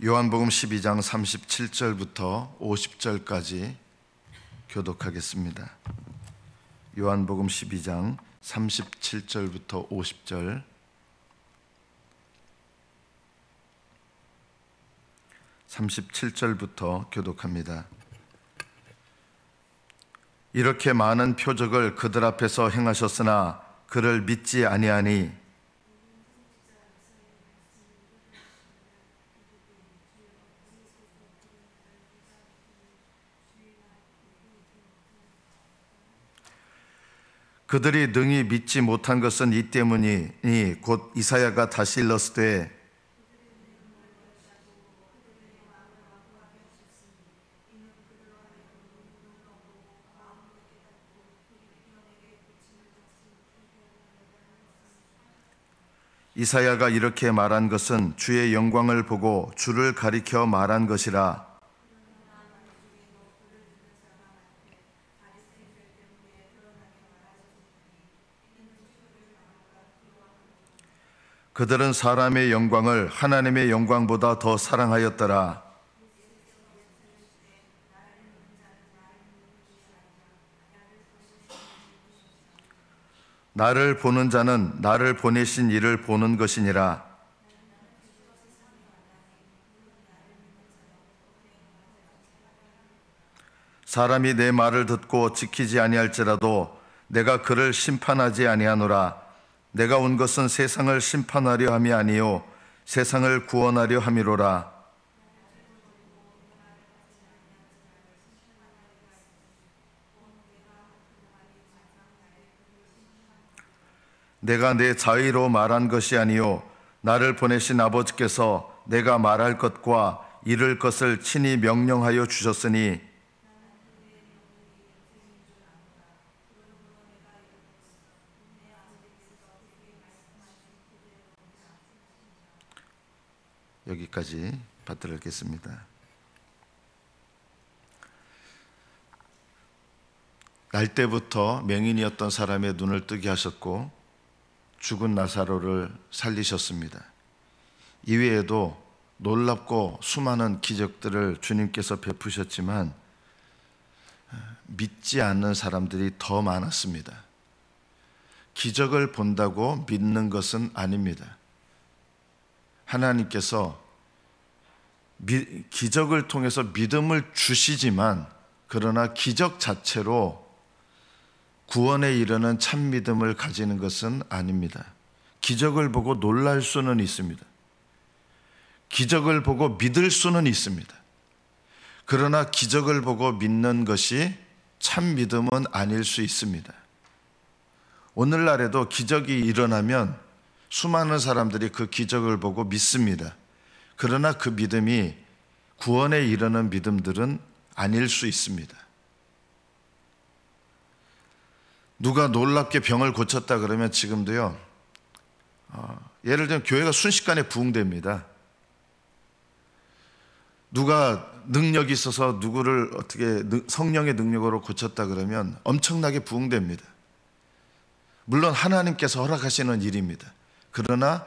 요한복음 12장 37절부터 50절까지 교독하겠습니다. 요한복음 12장 37절부터 50절. (37절부터) 교독합니다. 이렇게 많은 표적을 그들 앞에서 행하셨으나 그를 믿지 아니하니 그들이 능히 믿지 못한 것은 이 때문이니 곧 이사야가 다시 일렀으되 이사야가 이렇게 말한 것은 주의 영광을 보고 주를 가리켜 말한 것이라. 그들은 사람의 영광을 하나님의 영광보다 더 사랑하였더라. 나를 보는 자는 나를 보내신 이를 보는 것이니라. 사람이 내 말을 듣고 지키지 아니할지라도 내가 그를 심판하지 아니하노라. 내가 온 것은 세상을 심판하려 함이 아니요 세상을 구원하려 함이로라. 내가 내 자의로 말한 것이 아니요 나를 보내신 아버지께서 내가 말할 것과 이룰 것을 친히 명령하여 주셨으니 여기까지 받들어 읽겠습니다. 날 때부터 맹인이었던 사람의 눈을 뜨게 하셨고 죽은 나사로를 살리셨습니다. 이외에도 놀랍고 수많은 기적들을 주님께서 베푸셨지만 믿지 않는 사람들이 더 많았습니다. 기적을 본다고 믿는 것은 아닙니다. 하나님께서 기적을 통해서 믿음을 주시지만 그러나 기적 자체로 구원에 이르는 참 믿음을 가지는 것은 아닙니다. 기적을 보고 놀랄 수는 있습니다. 기적을 보고 믿을 수는 있습니다. 그러나 기적을 보고 믿는 것이 참 믿음은 아닐 수 있습니다. 오늘날에도 기적이 일어나면 수많은 사람들이 그 기적을 보고 믿습니다. 그러나 그 믿음이 구원에 이르는 믿음들은 아닐 수 있습니다. 누가 놀랍게 병을 고쳤다 그러면 지금도요, 예를 들면 교회가 순식간에 부흥됩니다. 누가 능력이 있어서 누구를 어떻게 성령의 능력으로 고쳤다 그러면 엄청나게 부흥됩니다. 물론 하나님께서 허락하시는 일입니다. 그러나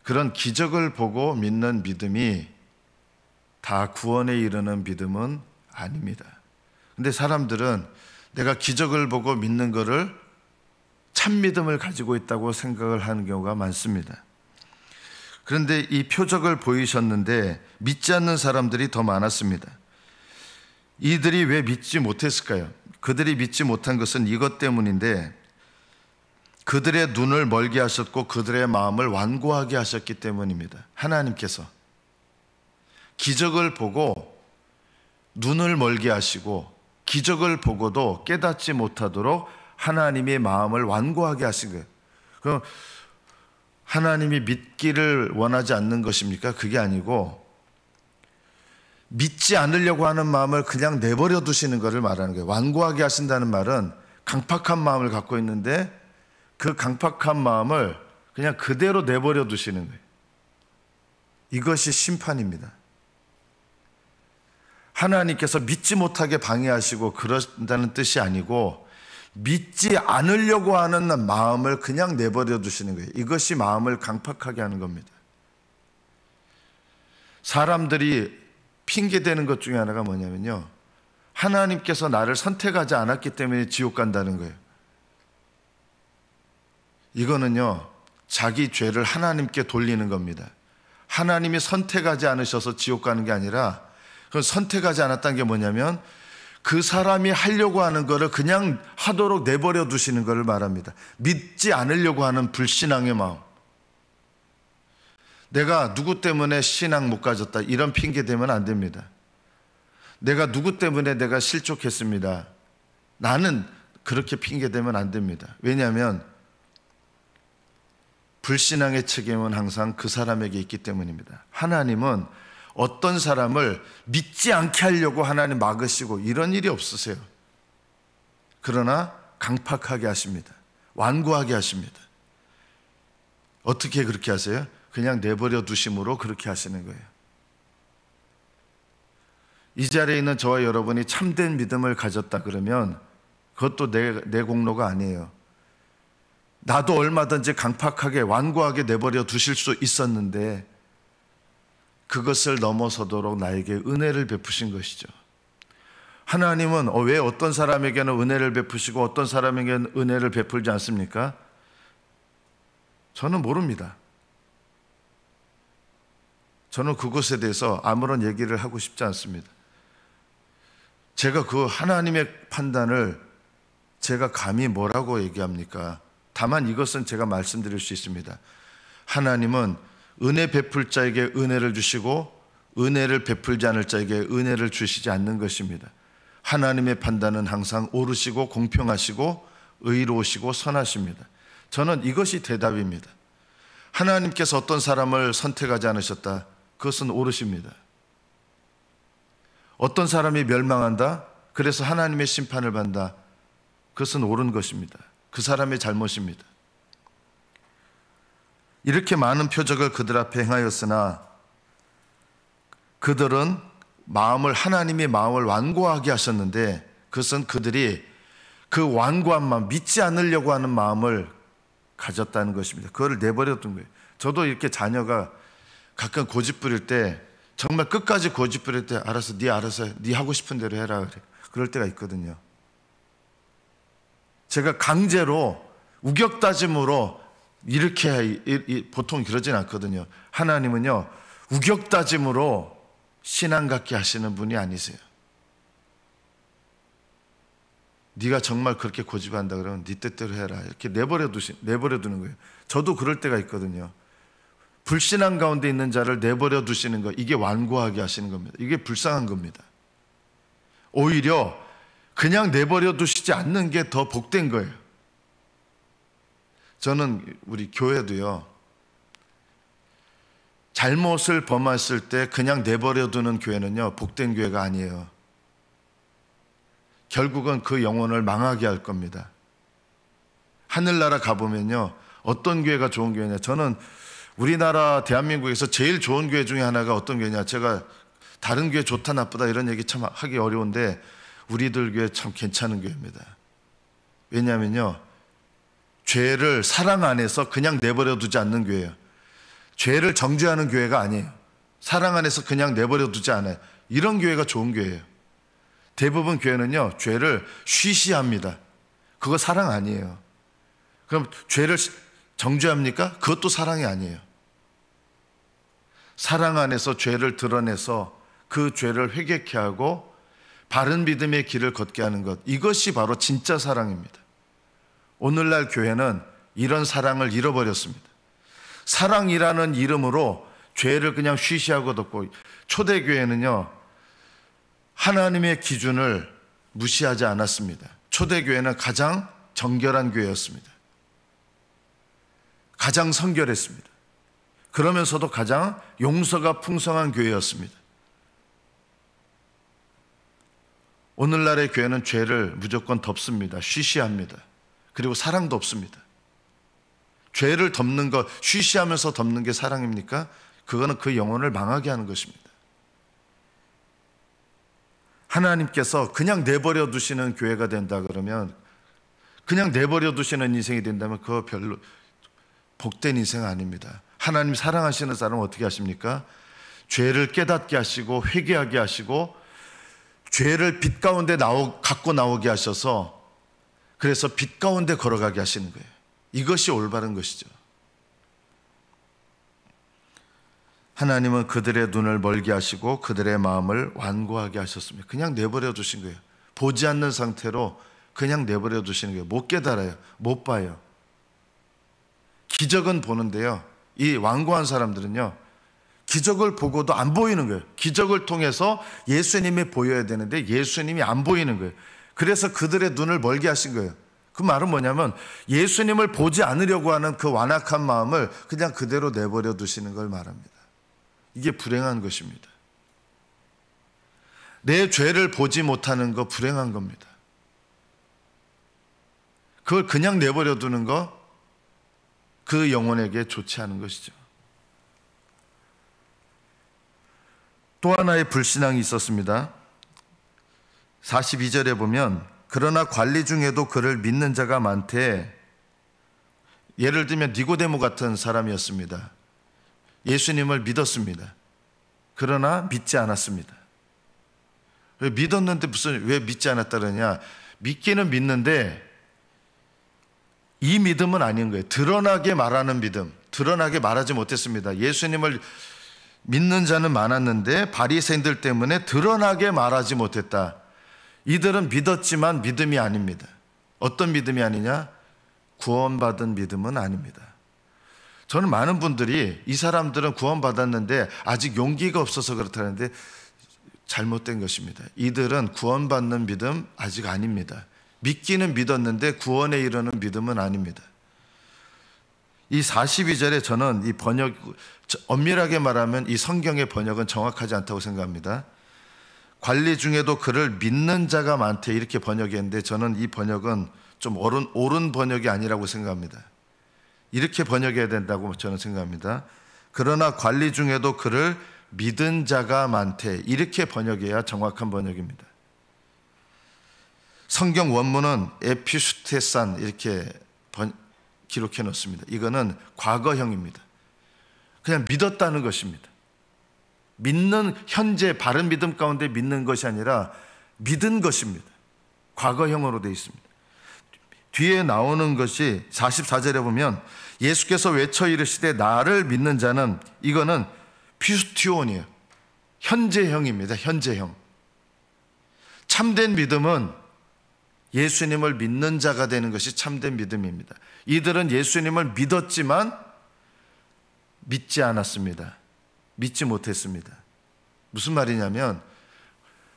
그런 기적을 보고 믿는 믿음이 다 구원에 이르는 믿음은 아닙니다. 근데 사람들은 내가 기적을 보고 믿는 것을 참 믿음을 가지고 있다고 생각을 하는 경우가 많습니다. 그런데 이 표적을 보이셨는데 믿지 않는 사람들이 더 많았습니다. 이들이 왜 믿지 못했을까요? 그들이 믿지 못한 것은 이것 때문인데 그들의 눈을 멀게 하셨고 그들의 마음을 완고하게 하셨기 때문입니다. 하나님께서 기적을 보고 눈을 멀게 하시고 기적을 보고도 깨닫지 못하도록 하나님의 마음을 완고하게 하신 거예요. 그럼 하나님이 믿기를 원하지 않는 것입니까? 그게 아니고 믿지 않으려고 하는 마음을 그냥 내버려 두시는 것을 말하는 거예요. 완고하게 하신다는 말은 강팍한 마음을 갖고 있는데 그 강팍한 마음을 그냥 그대로 내버려 두시는 거예요. 이것이 심판입니다. 하나님께서 믿지 못하게 방해하시고 그런다는 뜻이 아니고 믿지 않으려고 하는 마음을 그냥 내버려 두시는 거예요. 이것이 마음을 강팍하게 하는 겁니다. 사람들이 핑계대는 것 중에 하나가 뭐냐면요, 하나님께서 나를 선택하지 않았기 때문에 지옥 간다는 거예요. 이거는요, 자기 죄를 하나님께 돌리는 겁니다. 하나님이 선택하지 않으셔서 지옥 가는 게 아니라, 그건 선택하지 않았다는 게 뭐냐면 그 사람이 하려고 하는 거를 그냥 하도록 내버려 두시는 것을 말합니다. 믿지 않으려고 하는 불신앙의 마음. 내가 누구 때문에 신앙 못 가졌다, 이런 핑계 대면 안 됩니다. 내가 누구 때문에 내가 실족했습니다, 나는 그렇게 핑계 대면 안 됩니다. 왜냐하면 불신앙의 책임은 항상 그 사람에게 있기 때문입니다. 하나님은 어떤 사람을 믿지 않게 하려고 하나님 막으시고 이런 일이 없으세요. 그러나 강팍하게 하십니다. 완고하게 하십니다. 어떻게 그렇게 하세요? 그냥 내버려 두심으로 그렇게 하시는 거예요. 이 자리에 있는 저와 여러분이 참된 믿음을 가졌다 그러면 그것도 내 공로가 아니에요. 나도 얼마든지 강팍하게 완고하게 내버려 두실 수 있었는데 그것을 넘어서도록 나에게 은혜를 베푸신 것이죠. 하나님은 왜 어떤 사람에게는 은혜를 베푸시고 어떤 사람에게는 은혜를 베풀지 않습니까? 저는 모릅니다. 저는 그것에 대해서 아무런 얘기를 하고 싶지 않습니다. 제가 그 하나님의 판단을 제가 감히 뭐라고 얘기합니까? 다만 이것은 제가 말씀드릴 수 있습니다. 하나님은 은혜 베풀 자에게 은혜를 주시고 은혜를 베풀지 않을 자에게 은혜를 주시지 않는 것입니다. 하나님의 판단은 항상 옳으시고 공평하시고 의로우시고 선하십니다. 저는 이것이 대답입니다. 하나님께서 어떤 사람을 선택하지 않으셨다, 그것은 옳으십니다. 어떤 사람이 멸망한다, 그래서 하나님의 심판을 받는다, 그것은 옳은 것입니다. 그 사람의 잘못입니다. 이렇게 많은 표적을 그들 앞에 행하였으나 그들은 하나님의 마음을 완고하게 하셨는데, 그것은 그들이 그 완고한 마음, 믿지 않으려고 하는 마음을 가졌다는 것입니다. 그거를 내버려 둔 거예요. 저도 이렇게 자녀가 가끔 고집 부릴 때, 정말 끝까지 고집 부릴 때, 알았어, 네 하고 싶은 대로 해라, 그래. 그럴 때가 있거든요. 제가 강제로 우격다짐으로 이렇게 보통 그러진 않거든요. 하나님은요, 우격다짐으로 신앙 갖게 하시는 분이 아니세요. 네가 정말 그렇게 고집한다 그러면 네 뜻대로 해라, 이렇게 내버려 두는 거예요. 저도 그럴 때가 있거든요. 불신앙 가운데 있는 자를 내버려 두시는 거, 이게 완고하게 하시는 겁니다. 이게 불쌍한 겁니다. 오히려 그냥 내버려 두시지 않는 게 더 복된 거예요. 저는 우리 교회도요, 잘못을 범했을 때 그냥 내버려 두는 교회는요, 복된 교회가 아니에요. 결국은 그 영혼을 망하게 할 겁니다. 하늘나라 가보면요, 어떤 교회가 좋은 교회냐, 저는 우리나라 대한민국에서 제일 좋은 교회 중에 하나가 어떤 교회냐, 제가 다른 교회 좋다 나쁘다 이런 얘기 참 하기 어려운데 우리들 교회 참 괜찮은 교회입니다. 왜냐하면요, 죄를 사랑 안에서 그냥 내버려 두지 않는 교회예요. 죄를 정죄하는 교회가 아니에요. 사랑 안에서 그냥 내버려 두지 않아요. 이런 교회가 좋은 교회예요. 대부분 교회는요, 죄를 쉬쉬합니다. 그거 사랑 아니에요. 그럼 죄를 정죄합니까? 그것도 사랑이 아니에요. 사랑 안에서 죄를 드러내서 그 죄를 회개케 하고 바른 믿음의 길을 걷게 하는 것, 이것이 바로 진짜 사랑입니다. 오늘날 교회는 이런 사랑을 잃어버렸습니다. 사랑이라는 이름으로 죄를 그냥 쉬쉬하고 덮고, 초대교회는요, 하나님의 기준을 무시하지 않았습니다. 초대교회는 가장 정결한 교회였습니다. 가장 성결했습니다. 그러면서도 가장 용서가 풍성한 교회였습니다. 오늘날의 교회는 죄를 무조건 덮습니다. 쉬쉬합니다. 그리고 사랑도 없습니다. 죄를 덮는 것, 쉬쉬하면서 덮는 게 사랑입니까? 그거는 그 영혼을 망하게 하는 것입니다. 하나님께서 그냥 내버려 두시는 교회가 된다 그러면, 그냥 내버려 두시는 인생이 된다면 그거 별로 복된 인생 아닙니다. 하나님 사랑하시는 사람은 어떻게 하십니까? 죄를 깨닫게 하시고 회개하게 하시고 죄를 빛 가운데 갖고 나오게 하셔서 그래서 빛 가운데 걸어가게 하시는 거예요. 이것이 올바른 것이죠. 하나님은 그들의 눈을 멀게 하시고 그들의 마음을 완고하게 하셨습니다. 그냥 내버려 두신 거예요. 보지 않는 상태로 그냥 내버려 두시는 거예요. 못 깨달아요. 못 봐요. 기적은 보는데요, 이 완고한 사람들은요, 기적을 보고도 안 보이는 거예요. 기적을 통해서 예수님이 보여야 되는데 예수님이 안 보이는 거예요. 그래서 그들의 눈을 멀게 하신 거예요. 그 말은 뭐냐면 예수님을 보지 않으려고 하는 그 완악한 마음을 그냥 그대로 내버려 두시는 걸 말합니다. 이게 불행한 것입니다. 내 죄를 보지 못하는 거 불행한 겁니다. 그걸 그냥 내버려 두는 거, 그 영혼에게 좋지 않은 것이죠. 또 하나의 불신앙이 있었습니다. 42절에 보면 그러나 관리 중에도 그를 믿는 자가 많되, 예를 들면 니고데모 같은 사람이었습니다. 예수님을 믿었습니다. 그러나 믿지 않았습니다. 왜 믿었는데 왜 믿지 않았다 그러냐? 믿기는 믿는데 이 믿음은 아닌 거예요. 드러나게 말하는 믿음, 드러나게 말하지 못했습니다. 예수님을 믿는 자는 많았는데 바리새인들 때문에 드러나게 말하지 못했다. 이들은 믿었지만 믿음이 아닙니다. 어떤 믿음이 아니냐? 구원받은 믿음은 아닙니다. 저는 많은 분들이 이 사람들은 구원받았는데 아직 용기가 없어서 그렇다는데 잘못된 것입니다. 이들은 구원받는 믿음 아직 아닙니다. 믿기는 믿었는데 구원에 이르는 믿음은 아닙니다. 이 42절에 저는 이 번역, 엄밀하게 말하면 이 성경의 번역은 정확하지 않다고 생각합니다. 관리 중에도 그를 믿는 자가 많대, 이렇게 번역했는데 저는 이 번역은 좀 옳은 번역이 아니라고 생각합니다. 이렇게 번역해야 된다고 저는 생각합니다. 그러나 관리 중에도 그를 믿은 자가 많대, 이렇게 번역해야 정확한 번역입니다. 성경 원문은 에피슈테산 이렇게 기록해 놓습니다. 이거는 과거형입니다. 그냥 믿었다는 것입니다. 믿는, 현재 바른 믿음 가운데 믿는 것이 아니라 믿은 것입니다. 과거형으로 되어 있습니다. 뒤에 나오는 것이 44절에 보면 예수께서 외쳐 이르시되 나를 믿는 자는, 이거는 피스티온이에요. 현재형입니다. 현재형. 참된 믿음은 예수님을 믿는 자가 되는 것이 참된 믿음입니다. 이들은 예수님을 믿었지만 믿지 않았습니다. 믿지 못했습니다. 무슨 말이냐면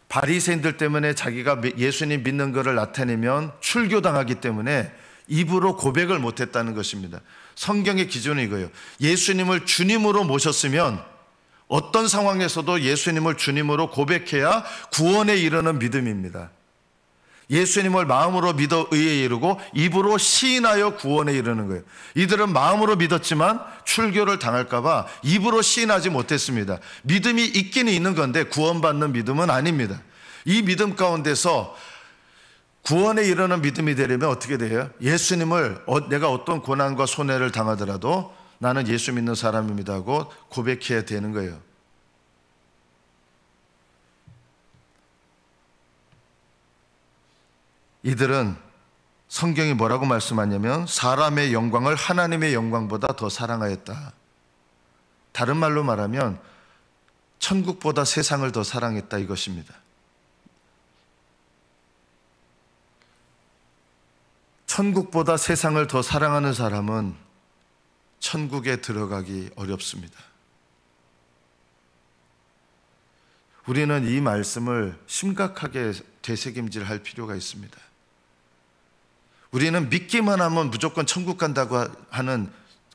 바리새인들 때문에 자기가 예수님 믿는 것을 나타내면 출교당하기 때문에 입으로 고백을 못했다는 것입니다. 성경의 기준은 이거예요. 예수님을 주님으로 모셨으면 어떤 상황에서도 예수님을 주님으로 고백해야 구원에 이르는 믿음입니다. 예수님을 마음으로 믿어 의에 이르고 입으로 시인하여 구원에 이르는 거예요. 이들은 마음으로 믿었지만 출교를 당할까 봐 입으로 시인하지 못했습니다. 믿음이 있기는 있는 건데 구원받는 믿음은 아닙니다. 이 믿음 가운데서 구원에 이르는 믿음이 되려면 어떻게 돼요? 예수님을 내가 어떤 고난과 손해를 당하더라도 나는 예수 믿는 사람입니다 하고 고백해야 되는 거예요. 이들은 성경이 뭐라고 말씀하냐면 사람의 영광을 하나님의 영광보다 더 사랑하였다. 다른 말로 말하면 천국보다 세상을 더 사랑했다, 이것입니다. 천국보다 세상을 더 사랑하는 사람은 천국에 들어가기 어렵습니다. 우리는 이 말씀을 심각하게 되새김질할 필요가 있습니다. 우리는 믿기만 하면 무조건 천국 간다고 하는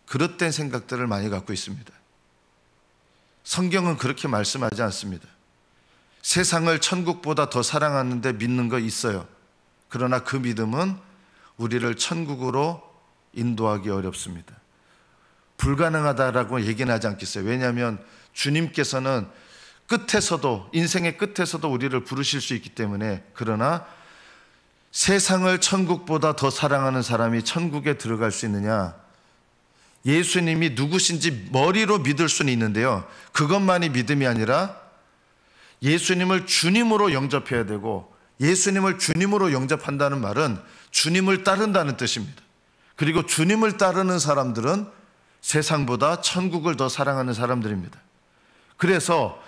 그릇된 생각들을 많이 갖고 있습니다. 성경은 그렇게 말씀하지 않습니다. 세상을 천국보다 더 사랑하는데 믿는 거 있어요. 그러나 그 믿음은 우리를 천국으로 인도하기 어렵습니다. 불가능하다라고 얘기는 하지 않겠어요. 왜냐하면 주님께서는 끝에서도, 인생의 끝에서도 우리를 부르실 수 있기 때문에. 그러나 세상을 천국보다 더 사랑하는 사람이 천국에 들어갈 수 있느냐? 예수님이 누구신지 머리로 믿을 수는 있는데요, 그것만이 믿음이 아니라 예수님을 주님으로 영접해야 되고, 예수님을 주님으로 영접한다는 말은 주님을 따른다는 뜻입니다. 그리고 주님을 따르는 사람들은 세상보다 천국을 더 사랑하는 사람들입니다. 그래서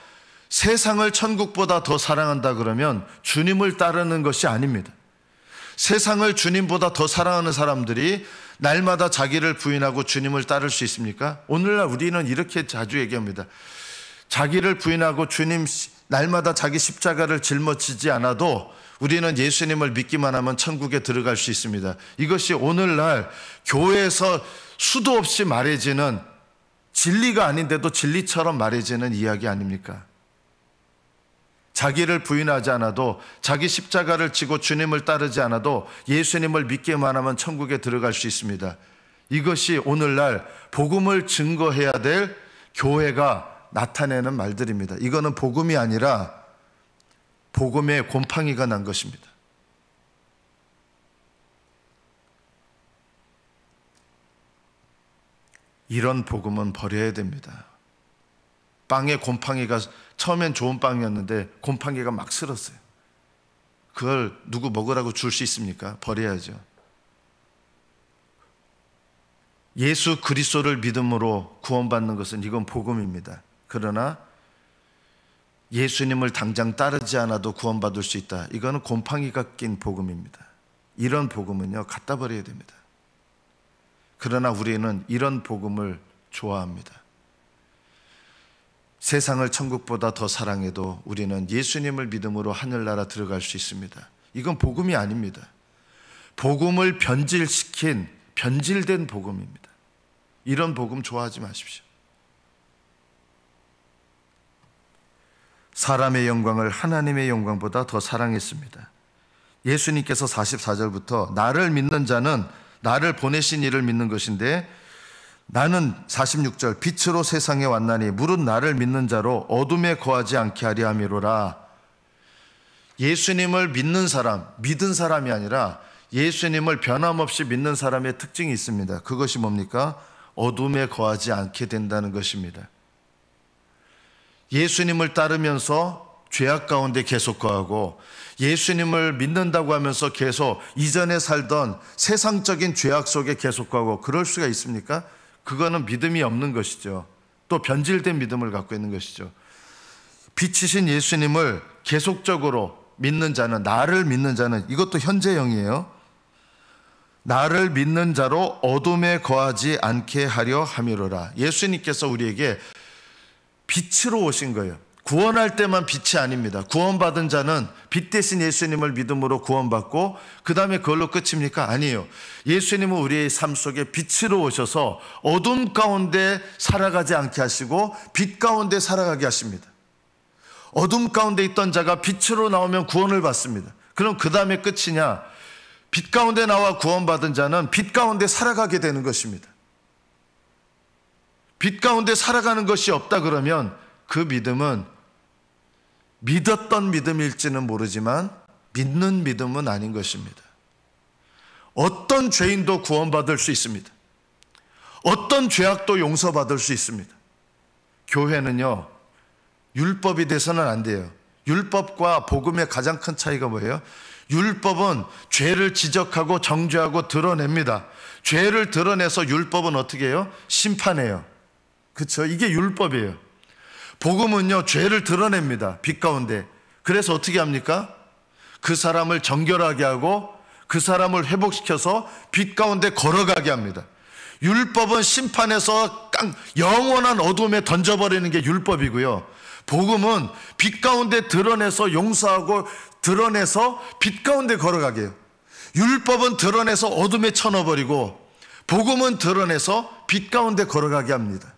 세상을 천국보다 더 사랑한다 그러면 주님을 따르는 것이 아닙니다. 세상을 주님보다 더 사랑하는 사람들이 날마다 자기를 부인하고 주님을 따를 수 있습니까? 오늘날 우리는 이렇게 자주 얘기합니다. 자기를 부인하고 주님 날마다 자기 십자가를 짊어지지 않아도 우리는 예수님을 믿기만 하면 천국에 들어갈 수 있습니다. 이것이 오늘날 교회에서 수도 없이 말해지는, 진리가 아닌데도 진리처럼 말해지는 이야기 아닙니까? 자기를 부인하지 않아도, 자기 십자가를 지고 주님을 따르지 않아도 예수님을 믿기만 하면 천국에 들어갈 수 있습니다. 이것이 오늘날 복음을 증거해야 될 교회가 나타내는 말들입니다. 이거는 복음이 아니라 복음에 곰팡이가 난 것입니다. 이런 복음은 버려야 됩니다. 빵에 곰팡이가, 처음엔 좋은 빵이었는데 곰팡이가 막 슬었어요. 그걸 누구 먹으라고 줄 수 있습니까? 버려야죠. 예수 그리스도를 믿음으로 구원받는 것은 이건 복음입니다. 그러나 예수님을 당장 따르지 않아도 구원받을 수 있다, 이거는 곰팡이가 낀 복음입니다. 이런 복음은요, 갖다 버려야 됩니다. 그러나 우리는 이런 복음을 좋아합니다. 세상을 천국보다 더 사랑해도 우리는 예수님을 믿음으로 하늘나라 들어갈 수 있습니다. 이건 복음이 아닙니다. 복음을 변질시킨, 변질된 복음입니다. 이런 복음 좋아하지 마십시오. 사람의 영광을 하나님의 영광보다 더 사랑했습니다. 예수님께서 44절부터 나를 믿는 자는 나를 보내신 이를 믿는 것인데, 나는 46절 빛으로 세상에 왔나니 무릇 나를 믿는 자로 어둠에 거하지 않게 하려 함이로라. 예수님을 믿는 사람, 믿은 사람이 아니라 예수님을 변함없이 믿는 사람의 특징이 있습니다. 그것이 뭡니까? 어둠에 거하지 않게 된다는 것입니다. 예수님을 따르면서 죄악 가운데 계속 거하고, 예수님을 믿는다고 하면서 계속 이전에 살던 세상적인 죄악 속에 계속 거하고, 그럴 수가 있습니까? 그거는 믿음이 없는 것이죠. 또 변질된 믿음을 갖고 있는 것이죠. 빛이신 예수님을 계속적으로 믿는 자는, 나를 믿는 자는, 이것도 현재형이에요. 나를 믿는 자로 어둠에 거하지 않게 하려 함이로라. 예수님께서 우리에게 빛으로 오신 거예요. 구원할 때만 빛이 아닙니다. 구원받은 자는 빛 대신 예수님을 믿음으로 구원받고 그 다음에 그걸로 끝입니까? 아니에요. 예수님은 우리의 삶 속에 빛으로 오셔서 어둠 가운데 살아가지 않게 하시고 빛 가운데 살아가게 하십니다. 어둠 가운데 있던 자가 빛으로 나오면 구원을 받습니다. 그럼 그 다음에 끝이냐? 빛 가운데 나와 구원받은 자는 빛 가운데 살아가게 되는 것입니다. 빛 가운데 살아가는 것이 없다 그러면 그 믿음은 믿었던 믿음일지는 모르지만 믿는 믿음은 아닌 것입니다. 어떤 죄인도 구원받을 수 있습니다. 어떤 죄악도 용서받을 수 있습니다. 교회는요, 율법이 돼서는 안 돼요. 율법과 복음의 가장 큰 차이가 뭐예요? 율법은 죄를 지적하고 정죄하고 드러냅니다. 죄를 드러내서 율법은 어떻게 해요? 심판해요. 그렇죠? 이게 율법이에요. 복음은요, 죄를 드러냅니다. 빛 가운데. 그래서 어떻게 합니까? 그 사람을 정결하게 하고 그 사람을 회복시켜서 빛 가운데 걸어가게 합니다. 율법은 심판해서 영원한 어둠에 던져버리는 게 율법이고요. 복음은 빛 가운데 드러내서 용서하고 드러내서 빛 가운데 걸어가게 해요. 율법은 드러내서 어둠에 쳐넣어버리고 복음은 드러내서 빛 가운데 걸어가게 합니다.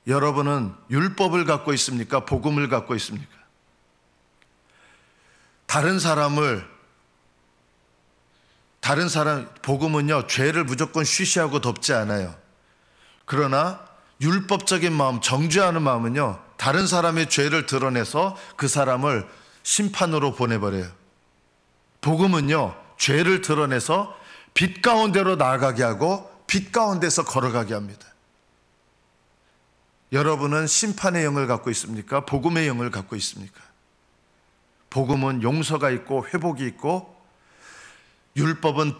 여러분은 율법을 갖고 있습니까? 복음을 갖고 있습니까? 다른 사람 복음은요, 죄를 무조건 쉬쉬하고 덮지 않아요. 그러나 율법적인 마음, 정죄하는 마음은요, 다른 사람의 죄를 드러내서 그 사람을 심판으로 보내버려요. 복음은요, 죄를 드러내서 빛 가운데로 나아가게 하고 빛 가운데서 걸어가게 합니다. 여러분은 심판의 영을 갖고 있습니까? 복음의 영을 갖고 있습니까? 복음은 용서가 있고 회복이 있고, 율법은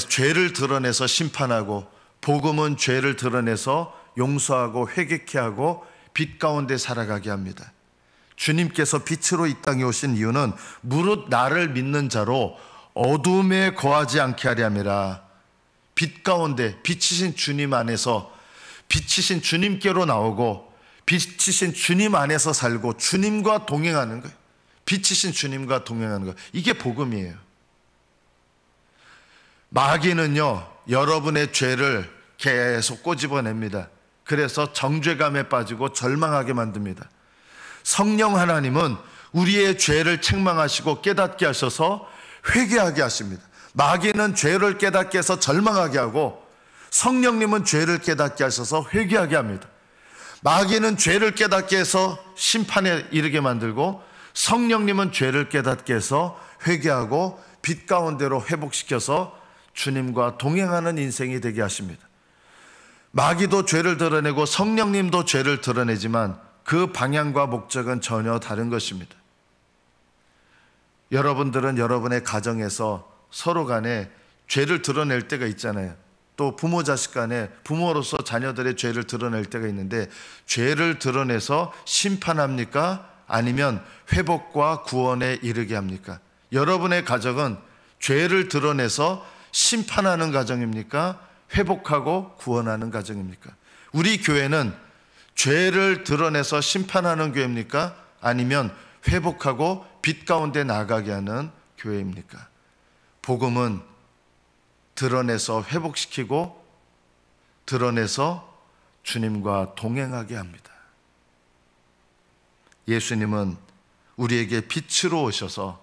죄를 드러내서 심판하고, 복음은 죄를 드러내서 용서하고 회개케 하고 빛 가운데 살아가게 합니다. 주님께서 빛으로 이 땅에 오신 이유는 무릇 나를 믿는 자로 어둠에 거하지 않게 하려 함이라. 빛 가운데 빛이신 주님 안에서, 빛이신 주님께로 나오고 빛이신 주님 안에서 살고 주님과 동행하는 거예요. 빛이신 주님과 동행하는 거예요. 이게 복음이에요. 마귀는요, 여러분의 죄를 계속 꼬집어냅니다. 그래서 정죄감에 빠지고 절망하게 만듭니다. 성령 하나님은 우리의 죄를 책망하시고 깨닫게 하셔서 회개하게 하십니다. 마귀는 죄를 깨닫게 해서 절망하게 하고, 성령님은 죄를 깨닫게 하셔서 회개하게 합니다. 마귀는 죄를 깨닫게 해서 심판에 이르게 만들고, 성령님은 죄를 깨닫게 해서 회개하고 빛 가운데로 회복시켜서 주님과 동행하는 인생이 되게 하십니다. 마귀도 죄를 드러내고 성령님도 죄를 드러내지만 그 방향과 목적은 전혀 다른 것입니다. 여러분들은 여러분의 가정에서 서로 간에 죄를 드러낼 때가 있잖아요. 또 부모 자식 간에 부모로서 자녀들의 죄를 드러낼 때가 있는데, 죄를 드러내서 심판합니까? 아니면 회복과 구원에 이르게 합니까? 여러분의 가정은 죄를 드러내서 심판하는 가정입니까? 회복하고 구원하는 가정입니까? 우리 교회는 죄를 드러내서 심판하는 교회입니까? 아니면 회복하고 빛 가운데 나가게 하는 교회입니까? 복음은 드러내서 회복시키고 드러내서 주님과 동행하게 합니다. 예수님은 우리에게 빛으로 오셔서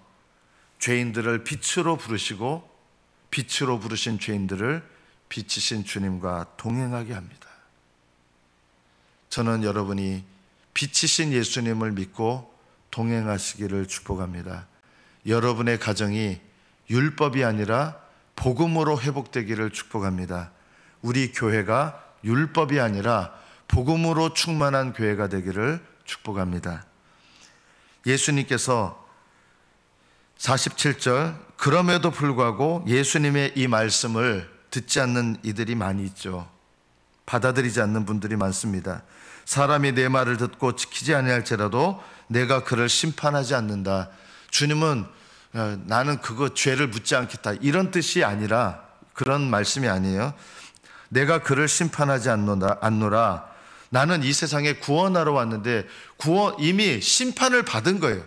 죄인들을 빛으로 부르시고, 빛으로 부르신 죄인들을 빛이신 주님과 동행하게 합니다. 저는 여러분이 빛이신 예수님을 믿고 동행하시기를 축복합니다. 여러분의 가정이 율법이 아니라 복음으로 회복되기를 축복합니다. 우리 교회가 율법이 아니라 복음으로 충만한 교회가 되기를 축복합니다. 예수님께서 47절, 그럼에도 불구하고 예수님의 이 말씀을 듣지 않는 이들이 많이 있죠. 받아들이지 않는 분들이 많습니다. 사람이 내 말을 듣고 지키지 아니할지라도 내가 그를 심판하지 않는다. 주님은 나는 그거 죄를 묻지 않겠다, 이런 뜻이 아니라, 그런 말씀이 아니에요. 내가 그를 심판하지 않노라. 나는 이 세상에 구원하러 왔는데 이미 심판을 받은 거예요.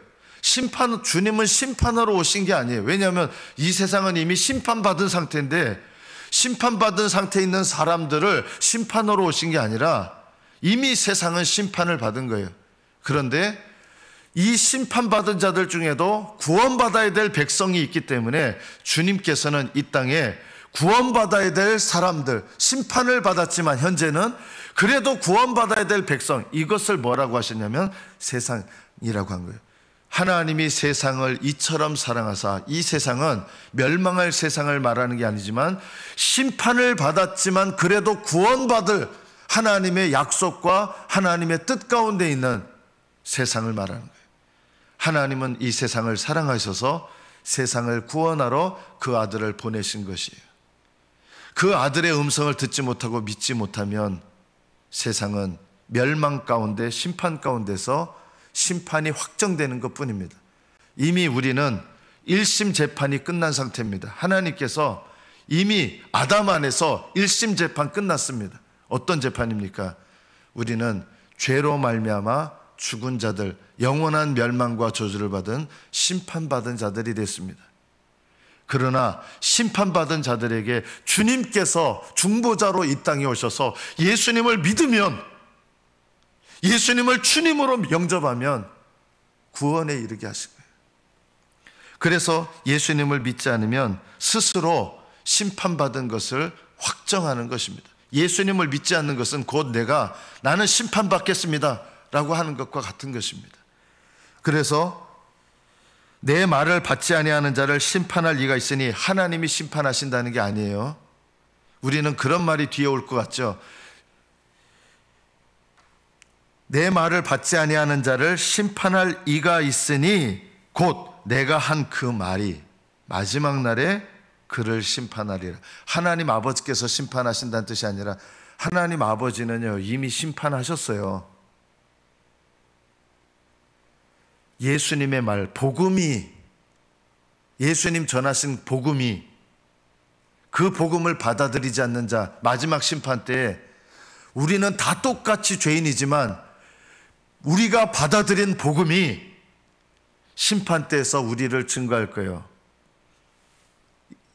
주님은 심판하러 오신 게 아니에요. 왜냐하면 이 세상은 이미 심판받은 상태인데, 심판받은 상태에 있는 사람들을 심판하러 오신 게 아니라 이미 세상은 심판을 받은 거예요. 그런데 이 심판받은 자들 중에도 구원받아야 될 백성이 있기 때문에 주님께서는 이 땅에 구원받아야 될 사람들, 심판을 받았지만 현재는 그래도 구원받아야 될 백성, 이것을 뭐라고 하셨냐면 세상이라고 한 거예요. 하나님이 세상을 이처럼 사랑하사, 이 세상은 멸망할 세상을 말하는 게 아니지만 심판을 받았지만 그래도 구원받을 하나님의 약속과 하나님의 뜻 가운데 있는 세상을 말하는 거예요. 하나님은 이 세상을 사랑하셔서 세상을 구원하러 그 아들을 보내신 것이에요. 그 아들의 음성을 듣지 못하고 믿지 못하면 세상은 멸망 가운데, 심판 가운데서 심판이 확정되는 것뿐입니다. 이미 우리는 1심 재판이 끝난 상태입니다. 하나님께서 이미 아담 안에서 1심 재판 끝났습니다. 어떤 재판입니까? 우리는 죄로 말미암아 죽은 자들, 영원한 멸망과 저주를 받은 심판받은 자들이 됐습니다. 그러나 심판받은 자들에게 주님께서 중보자로 이 땅에 오셔서 예수님을 믿으면, 예수님을 주님으로 영접하면 구원에 이르게 하신 거예요. 그래서 예수님을 믿지 않으면 스스로 심판받은 것을 확정하는 것입니다. 예수님을 믿지 않는 것은 곧 나는 심판받겠습니다 라고 하는 것과 같은 것입니다. 그래서 내 말을 받지 아니하는 자를 심판할 리가 있으니 하나님이 심판하신다는 게 아니에요. 우리는 그런 말이 뒤에 올 것 같죠. 내 말을 받지 아니하는 자를 심판할 이가 있으니 곧 내가 한 그 말이 마지막 날에 그를 심판하리라. 하나님 아버지께서 심판하신다는 뜻이 아니라 하나님 아버지는요 이미 심판하셨어요. 예수님의 말, 복음이, 예수님 전하신 복음이, 그 복음을 받아들이지 않는 자, 마지막 심판 때에 우리는 다 똑같이 죄인이지만 우리가 받아들인 복음이 심판 때에서 우리를 증거할 거예요.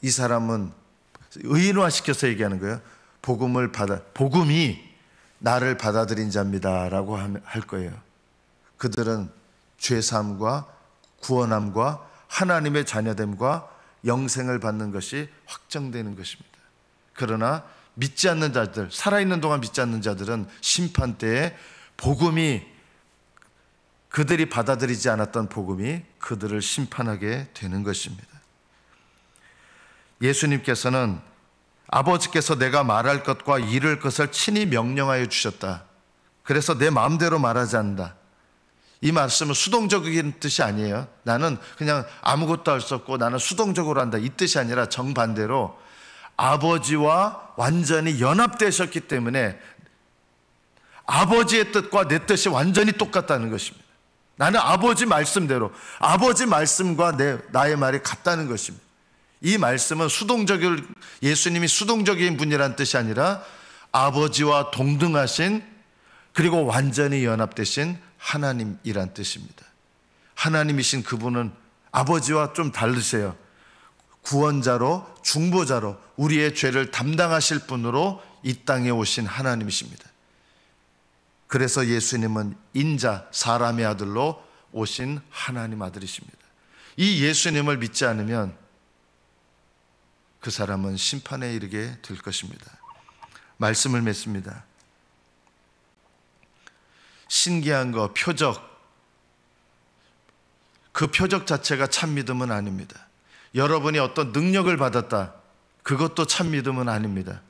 이 사람은 의인화시켜서 얘기하는 거예요. 복음이 나를 받아들인 자입니다 라고 할 거예요. 그들은 죄사함과 구원함과 하나님의 자녀됨과 영생을 받는 것이 확정되는 것입니다. 그러나 믿지 않는 자들, 살아있는 동안 믿지 않는 자들은 심판 때에 복음이, 그들이 받아들이지 않았던 복음이 그들을 심판하게 되는 것입니다. 예수님께서는 아버지께서 내가 말할 것과 이룰 것을 친히 명령하여 주셨다. 그래서 내 마음대로 말하지 않는다. 이 말씀은 수동적인 뜻이 아니에요. 나는 그냥 아무것도 할 수 없고 나는 수동적으로 한다, 이 뜻이 아니라 정반대로 아버지와 완전히 연합되셨기 때문에 아버지의 뜻과 내 뜻이 완전히 똑같다는 것입니다. 나는 아버지 말씀대로, 아버지 말씀과 나의 말이 같다는 것입니다. 이 말씀은 예수님이 수동적인 분이라는 뜻이 아니라 아버지와 동등하신, 그리고 완전히 연합되신 하나님이란 뜻입니다. 하나님이신 그분은 아버지와 좀 다르세요. 구원자로, 중보자로 우리의 죄를 담당하실 분으로 이 땅에 오신 하나님이십니다. 그래서 예수님은 인자, 사람의 아들로 오신 하나님 아들이십니다. 이 예수님을 믿지 않으면 그 사람은 심판에 이르게 될 것입니다. 말씀을 맺습니다. 신기한 거, 표적, 그 표적 자체가 참 믿음은 아닙니다. 여러분이 어떤 능력을 받았다, 그것도 참 믿음은 아닙니다.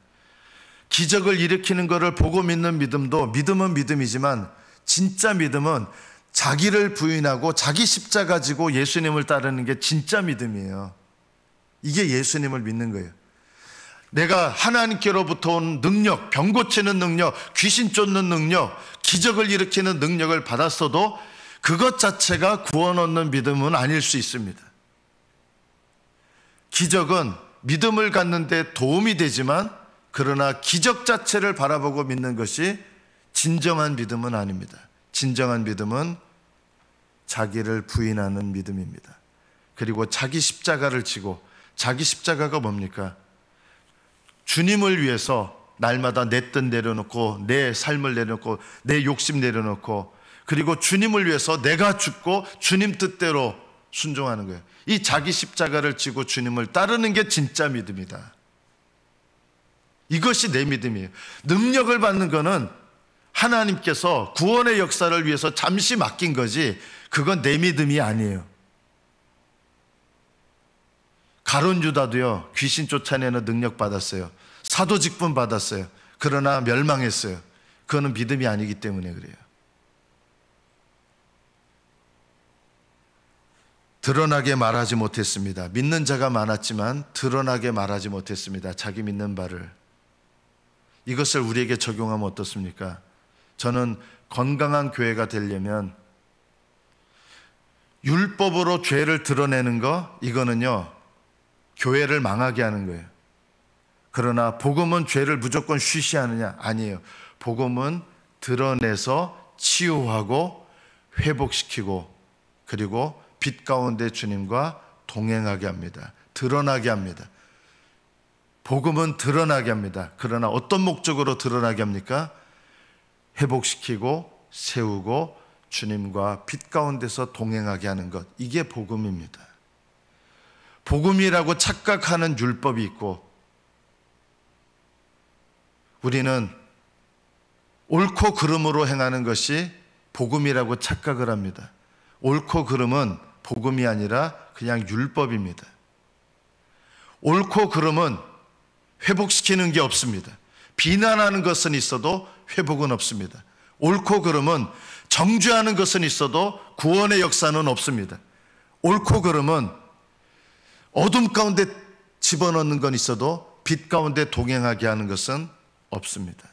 기적을 일으키는 것을 보고 믿는 믿음도 믿음은 믿음이지만 진짜 믿음은 자기를 부인하고 자기 십자가 지고 예수님을 따르는 게 진짜 믿음이에요. 이게 예수님을 믿는 거예요. 내가 하나님께로부터 온 능력, 병 고치는 능력, 귀신 쫓는 능력, 기적을 일으키는 능력을 받았어도 그것 자체가 구원 얻는 믿음은 아닐 수 있습니다. 기적은 믿음을 갖는 데 도움이 되지만 그러나 기적 자체를 바라보고 믿는 것이 진정한 믿음은 아닙니다. 진정한 믿음은 자기를 부인하는 믿음입니다. 그리고 자기 십자가를 지고, 자기 십자가가 뭡니까? 주님을 위해서 날마다 내 뜻 내려놓고, 내 삶을 내려놓고, 내 욕심 내려놓고, 그리고 주님을 위해서 내가 죽고 주님 뜻대로 순종하는 거예요. 이 자기 십자가를 지고 주님을 따르는 게 진짜 믿음이다. 이것이 내 믿음이에요. 능력을 받는 거는 하나님께서 구원의 역사를 위해서 잠시 맡긴 거지, 그건 내 믿음이 아니에요. 가룟 유다도요, 귀신 쫓아내는 능력 받았어요. 사도 직분 받았어요. 그러나 멸망했어요. 그거는 믿음이 아니기 때문에 그래요. 드러나게 말하지 못했습니다. 믿는 자가 많았지만 드러나게 말하지 못했습니다. 자기 믿는 바를. 이것을 우리에게 적용하면 어떻습니까? 저는 건강한 교회가 되려면 율법으로 죄를 드러내는 거, 이거는요 교회를 망하게 하는 거예요. 그러나 복음은 죄를 무조건 쉬쉬하느냐? 아니에요. 복음은 드러내서 치유하고 회복시키고, 그리고 빛 가운데 주님과 동행하게 합니다. 드러나게 합니다. 복음은 드러나게 합니다. 그러나 어떤 목적으로 드러나게 합니까? 회복시키고 세우고 주님과 빛 가운데서 동행하게 하는 것, 이게 복음입니다. 복음이라고 착각하는 율법이 있고, 우리는 옳고 그름으로 행하는 것이 복음이라고 착각을 합니다. 옳고 그름은 복음이 아니라 그냥 율법입니다. 옳고 그름은 회복시키는 게 없습니다. 비난하는 것은 있어도 회복은 없습니다. 옳고 그름은 정죄하는 것은 있어도 구원의 역사는 없습니다. 옳고 그름은 어둠 가운데 집어넣는 건 있어도 빛 가운데 동행하게 하는 것은 없습니다.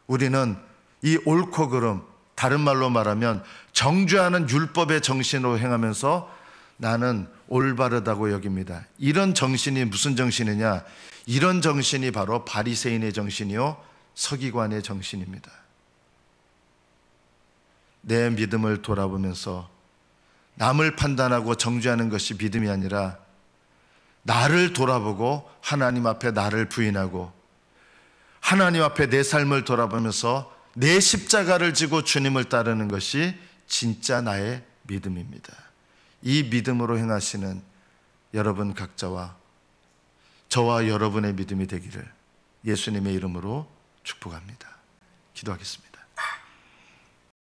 우리는 이 옳고 그름, 다른 말로 말하면 정죄하는 율법의 정신으로 행하면서 나는 올바르다고 여깁니다. 이런 정신이 무슨 정신이냐? 이런 정신이 바로 바리새인의 정신이요 서기관의 정신입니다. 내 믿음을 돌아보면서 남을 판단하고 정죄하는 것이 믿음이 아니라 나를 돌아보고 하나님 앞에 나를 부인하고 하나님 앞에 내 삶을 돌아보면서 내 십자가를 지고 주님을 따르는 것이 진짜 나의 믿음입니다. 이 믿음으로 행하시는 여러분 각자와 저와 여러분의 믿음이 되기를 예수님의 이름으로 축복합니다. 기도하겠습니다.